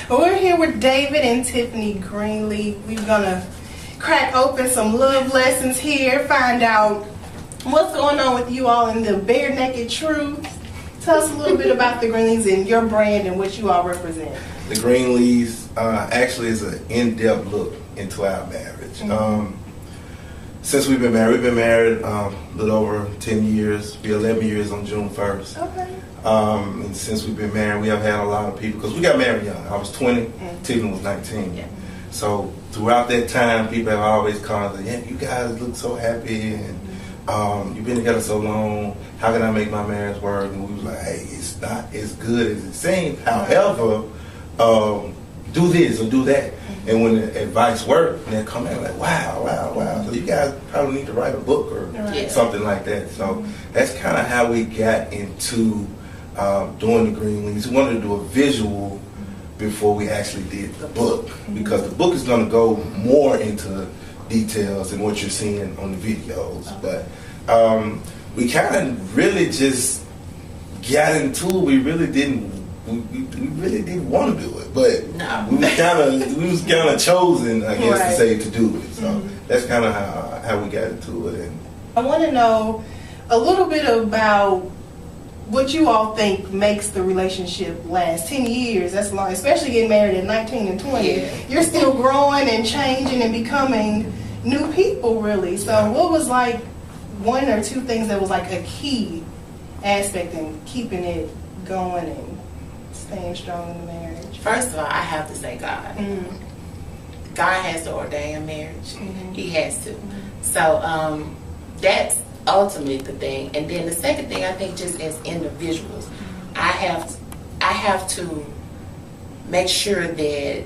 We're here with David and Tiffany Greenlee. We're gonna crack open some love lessons here, find out what's going on with you all in the bare naked truth. Tell us a little bit about the Greenlees and your brand and what you all represent. The Greenlees actually is an in-depth look into our marriage. Since we've been married a little over 10 years. Be 11 years on June 1st. Okay. And since we've been married, we have had a lot of people, because we got married young. I was 20, Tiffany was 19. Yeah. So throughout that time, people have always called us, yeah, you guys look so happy, and you've been together so long. How can I make my marriage work? And we was like, hey, it's not as good as it seems. However, do this or do that. And when the advice worked, they come in like, wow. So you guys probably need to write a book or something like that. So that's kind of how we got into doing the Greenlees. We wanted to do a visual before we actually did the book, because the book is going to go more into details than what you're seeing on the videos. But we kind of really just got into it. We really didn't want to do it, but we was kind of chosen, I guess, to say, to do it. So that's kind of how we got into it. And I want to know a little bit about what you all think makes the relationship last. 10 years, that's long, especially getting married at 19 and 20. Yeah. You're still growing and changing and becoming new people, really. So what was like one or two things that was like a key aspect in keeping it going and staying strong in the marriage? First of all, I have to say God. God has to ordain marriage. He has to. So that's ultimately the thing. And then the second thing, I think, just as individuals, I have to make sure that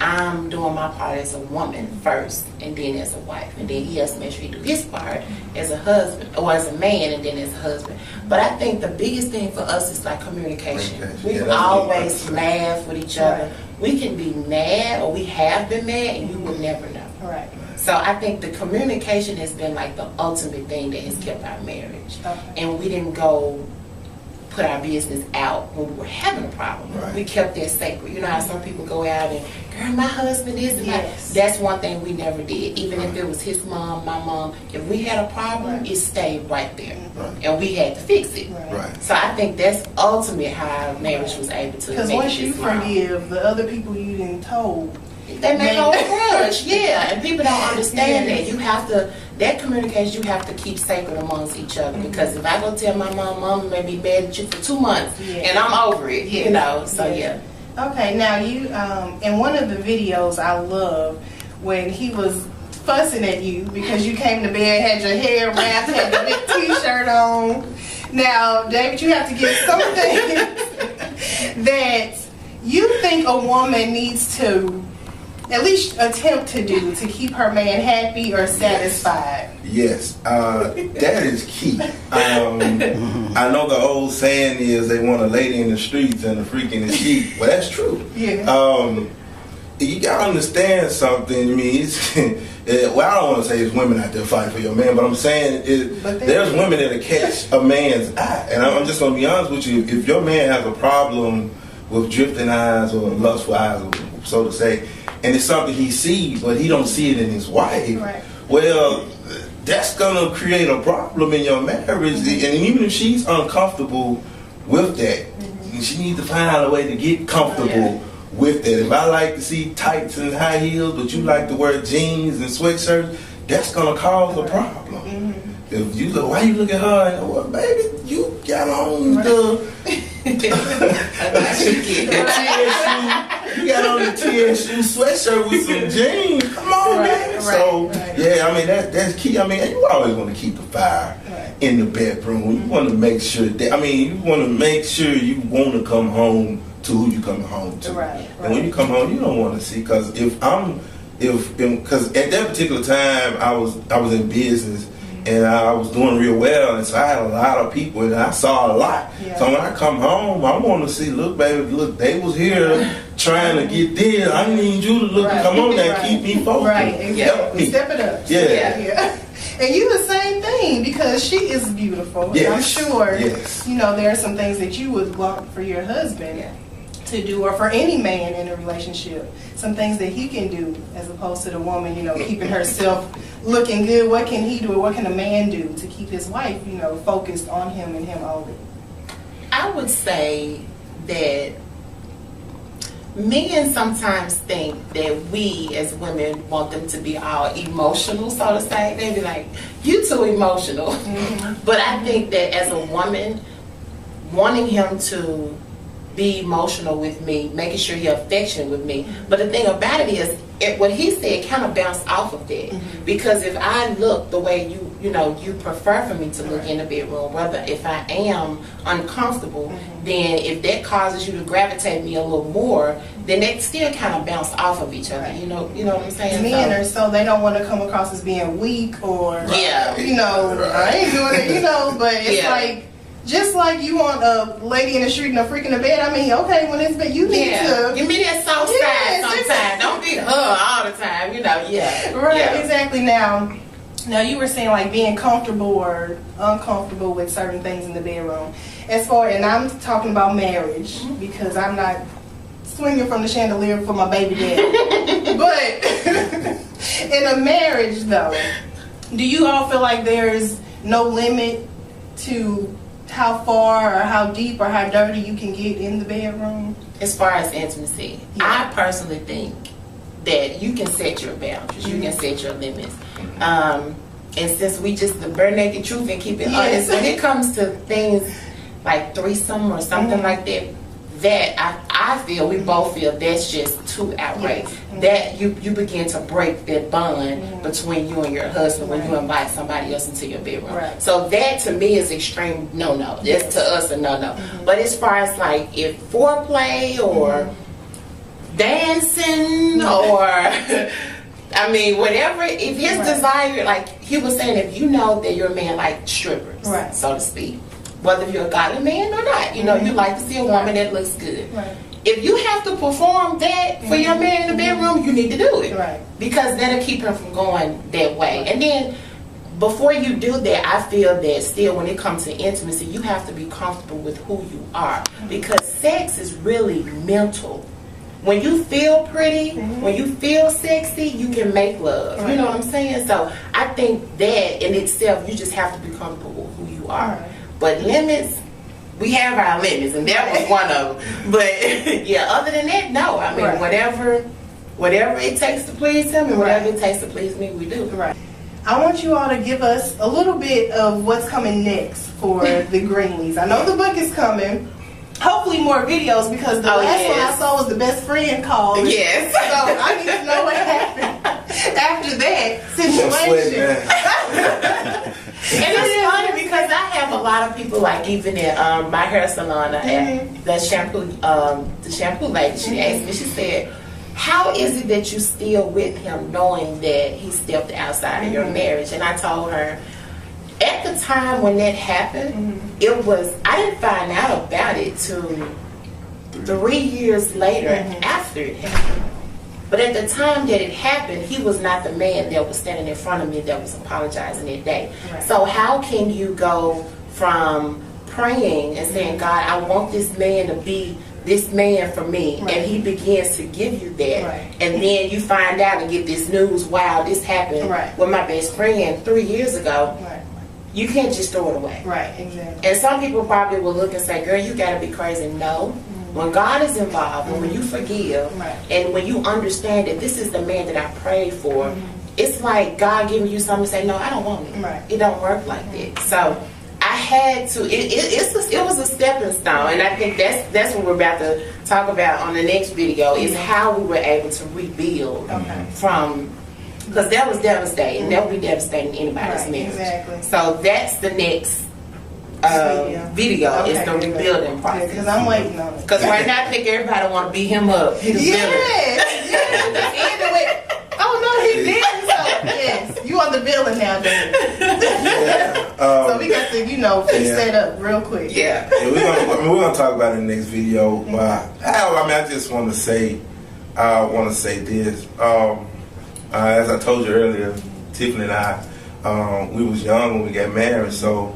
I'm doing my part as a woman first, and then as a wife, and then he has to make sure he do his part as a husband, or as a man, and then as a husband. But I think the biggest thing for us is like communication. We always laugh with each other. We can be mad, or we have been mad, and you will never know. Right. So I think the communication has been like the ultimate thing that has kept our marriage. And we didn't go put our business out when we were having a problem. We kept that sacred. You know how some people go out and, girl, my husband is, that's one thing we never did. Even if it was his mom, my mom, if we had a problem, it stayed right there. And we had to fix it. So I think that's ultimately how our marriage was able to make it. Because once you forgive the other people you didn't told, they make hold a grudge, and people don't understand that. You have to, that communication, you have to keep sacred amongst each other. Because if I go tell my mom may be mad at you for 2 months, and I'm over it, you know. So Okay, now you, in one of the videos I love when he was fussing at you because you came to bed, had your hair wrapped, had the big t-shirt on. Now, David, you have to give something that you think a woman needs to at least attempt to do to keep her man happy or satisfied. Yes, that is key. I know the old saying is they want a lady in the streets and a freak in the sheep. Well, that's true. You gotta understand something. I mean, well, I don't want to say there's women out there fighting for your man, but I'm saying there's women that'll catch a man's eye. And I'm just gonna be honest with you. If your man has a problem with drifting eyes or lustful eyes, so to say, and it's something he sees, but he don't see it in his wife, well, that's gonna create a problem in your marriage. And even if she's uncomfortable with that, she needs to find out a way to get comfortable with that. If I like to see tights and high heels, but you like to wear jeans and sweatshirts, that's gonna cause a problem. If you look, why you look at her and, well, baby, you got on the you got on the TSU sweatshirt with some jeans. Come on, man. So yeah, I mean that's key. I mean, you always want to keep the fire in the bedroom. You want to make sure that, I mean, you want to make sure you want to come home to who you coming home to. And when you come home, you don't want to see, because because at that particular time I was in business. And I was doing real well, and so I had a lot of people, and I saw a lot. So when I come home, I want to see, look, baby, look, they was here trying to get there. I need you to look, come on now, keep me focused. Help me. Step it up. And you the same thing, because she is beautiful. And I'm sure, you know, there are some things that you would want for your husband to do, or for any man in a relationship, some things that he can do as opposed to the woman, you know, keeping herself looking good? What can he do, or what can a man do to keep his wife, you know, focused on him and him only? I would say that men sometimes think that we as women want them to be all emotional, so to say. They be like, you too emotional. But I think that as a woman, wanting him to be emotional with me, making sure you're affectionate with me. But the thing about it is, what he said kind of bounced off of that. Because if I look the way you know, you prefer for me to look in the bedroom, whether if I am uncomfortable, then if that causes you to gravitate me a little more, then that still kind of bounce off of each other. You know what I'm saying? Men are so they don't want to come across as being weak or you know, I ain't doing it, you know, but it's like, just like you want a lady in the street and a freak in the bed, I mean, okay, when it's bed, you need to give me that soft side sometimes. Don't be all the time, you know. Right, exactly. Now you were saying like being comfortable or uncomfortable with certain things in the bedroom. As far, and I'm talking about marriage, because I'm not swinging from the chandelier for my baby daddy. But in a marriage though, do you all feel like there's no limit to how far or how deep or how dirty you can get in the bedroom? As far as intimacy, I personally think that you can set your boundaries, you can set your limits. And since we just the bare naked truth and keep it honest, when it comes to things like threesome or something like that, that I feel, we both feel that's just too outrageous. That you begin to break that bond between you and your husband when you invite somebody else into your bedroom. So that to me is extreme no-no. That's to us a no-no. But as far as like if foreplay or dancing or I mean whatever, if his desire, like he was saying, if you know that your man like strippers, so to speak, whether you're a godly man or not, you know, you like to see a woman that looks good. If you have to perform that for your man in the bedroom, you need to do it. Because that'll keep him from going that way. And then before you do that, I feel that still when it comes to intimacy, you have to be comfortable with who you are. Because sex is really mental. When you feel pretty, when you feel sexy, you can make love. You know what I'm saying? So I think that in itself, you just have to be comfortable with who you are. But limits, we have our limits, and that was one of them. But yeah, other than that, no. I mean, whatever it takes to please him and whatever it takes to please me, we do. I want you all to give us a little bit of what's coming next for the Greenlees. I know the book is coming. Hopefully more videos, because the last one I saw was the best friend call. So I need to know what happened after that situation. And it's funny because I have a lot of people, like even at my hair salon, the shampoo lady, she asked me, she said, how is it that you still with him knowing that he stepped outside of your marriage? And I told her, at the time when that happened, it was, I didn't find out about it till 3 years later after it happened. But at the time that it happened, he was not the man that was standing in front of me that was apologizing that day. So how can you go from praying and saying, God, I want this man to be this man for me, and he begins to give you that, and then you find out and get this news, wow, this happened with my best friend 3 years ago. You can't just throw it away. And some people probably will look and say, girl, you gotta be crazy. No. When God is involved, and when you forgive, and when you understand that this is the man that I prayed for, it's like God giving you something to say, no, I don't want it. It don't work like that. So I had to, it was a stepping stone, and I think that's what we're about to talk about on the next video, is how we were able to rebuild from, because that was devastating. That would be devastating to anybody's marriage. So that's the next video is the rebuilding process. Because I'm waiting on it. Because right now I think everybody want to beat him up. He the villain. Oh no, he didn't. So yes, you are the villain now, then. So we got to, fix that up real quick. We're gonna talk about it in the next video. I just want to say, this. As I told you earlier, Tiffany and I, we was young when we got married, so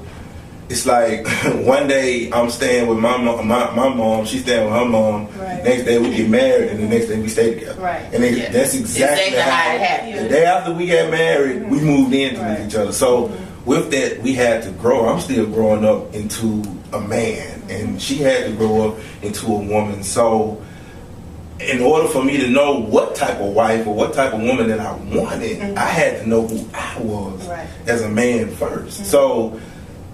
it's like one day I'm staying with my mom, she's staying with her mom. Right. Next day we get married, and the next day we stay together. Right. And that's exactly how it happened. The day after we got married, we moved in with each other. So with that, we had to grow. I'm still growing up into a man, and she had to grow up into a woman. So in order for me to know what type of wife or what type of woman that I wanted, I had to know who I was as a man first. So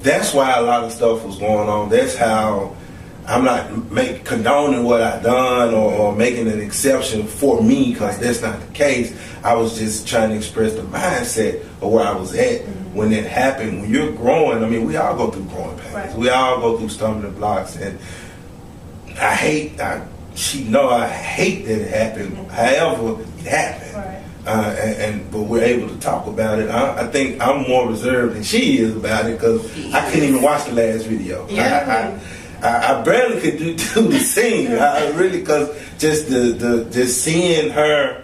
that's why a lot of stuff was going on. That's how I'm not condoning what I done or making an exception for me, because that's not the case. I was just trying to express the mindset of where I was at when it happened. When you're growing, I mean, we all go through growing pains. We all go through stumbling blocks, and she know I hate that it happened. However, it happened, but we're able to talk about it. I think I'm more reserved than she is about it, because I couldn't even watch the last video. I barely could do the scene. I really, because just just seeing her,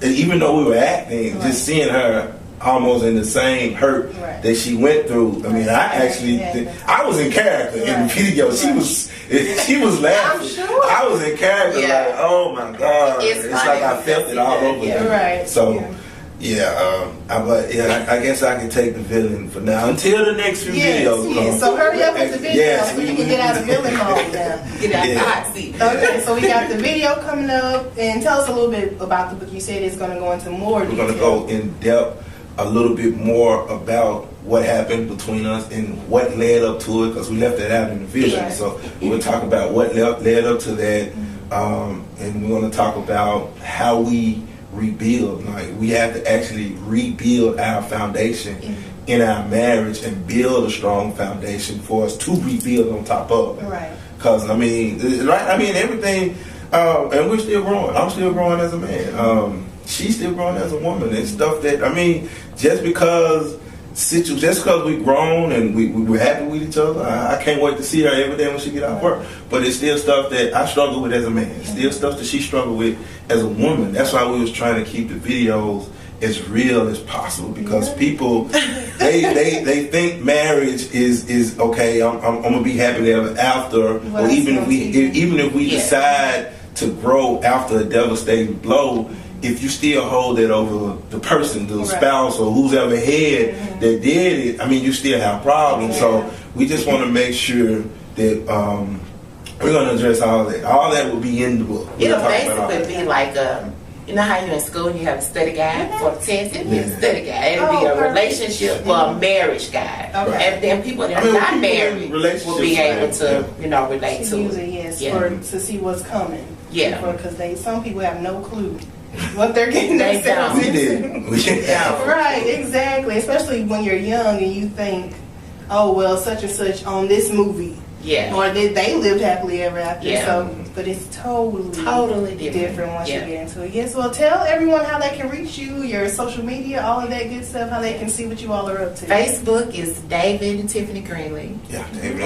even though we were acting, just seeing her almost in the same hurt that she went through. I mean, I was in character in the video. She was laughing. I'm sure. I was in character, like, oh my God. It's like I felt it all over me. So, I guess I can take the villain for now until the next few videos come. So hurry up with the video so you can get out of villain mode now. Get out the hot seat. Okay, so we got the video coming up, and tell us a little bit about the book. You said it's going to go into more detail. We're going to go in depth a little bit more about what happened between us and what led up to it, because we left that out in the vision. So we'll talk about what led up to that, and we're going to talk about how we rebuild. Like, we have to actually rebuild our foundation in our marriage and build a strong foundation for us to rebuild on top of it. Because everything, and we're still growing. I'm still growing as a man. She's still growing as a woman. And stuff that, just because we've grown and we're happy with each other, I can't wait to see her every day when she get out of work. But it's still stuff that I struggle with as a man. Still stuff that she struggled with as a woman. That's why we was trying to keep the videos as real as possible, because people they think marriage is okay. I'm gonna be happy ever after, or even if we decide to grow after a devastating blow. If you still hold it over the person, the spouse, or who's ever had that did it, you still have problems. So we just want to make sure that we're going to address all that. All that will be in the book. It'll basically be like you know how you're in school and you have a study guide for the test? It'll be a study guide. It'll be a relationship or a marriage guide. And then people that are not married will be able to, relate to it. To see what's coming. Because some people have no clue what they're getting themselves into. Right, exactly. Especially when you're young and you think, oh, well, such and such on this movie. Or they lived happily ever after. So, but it's totally different once you get into it. Yes, well, tell everyone how they can reach you, your social media, all of that good stuff, how they can see what you all are up to. Facebook is David and Tiffany Greenlee.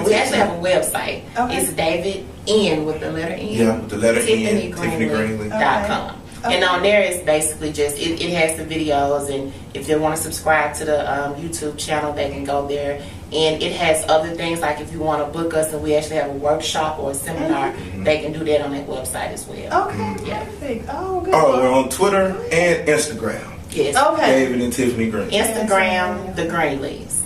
We actually have a website. It's David N with the letter N. With the letter N, TiffanyGreenlee.com. And on there it's basically just, it has the videos, and if they want to subscribe to the YouTube channel, they can go there. And it has other things, like if you want to book us and we actually have a workshop or a seminar, they can do that on that website as well. Perfect. Oh, good. We're on Twitter and Instagram. Yes. David and Tiffany Greenlee. Instagram, the Greenlees.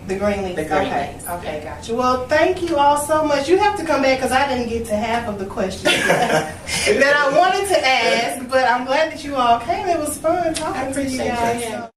The Greenlees. Okay, gotcha. Well, thank you all so much. You have to come back because I didn't get to half of the questions that I wanted to ask, but I'm glad that you all came. It was fun talking to you guys.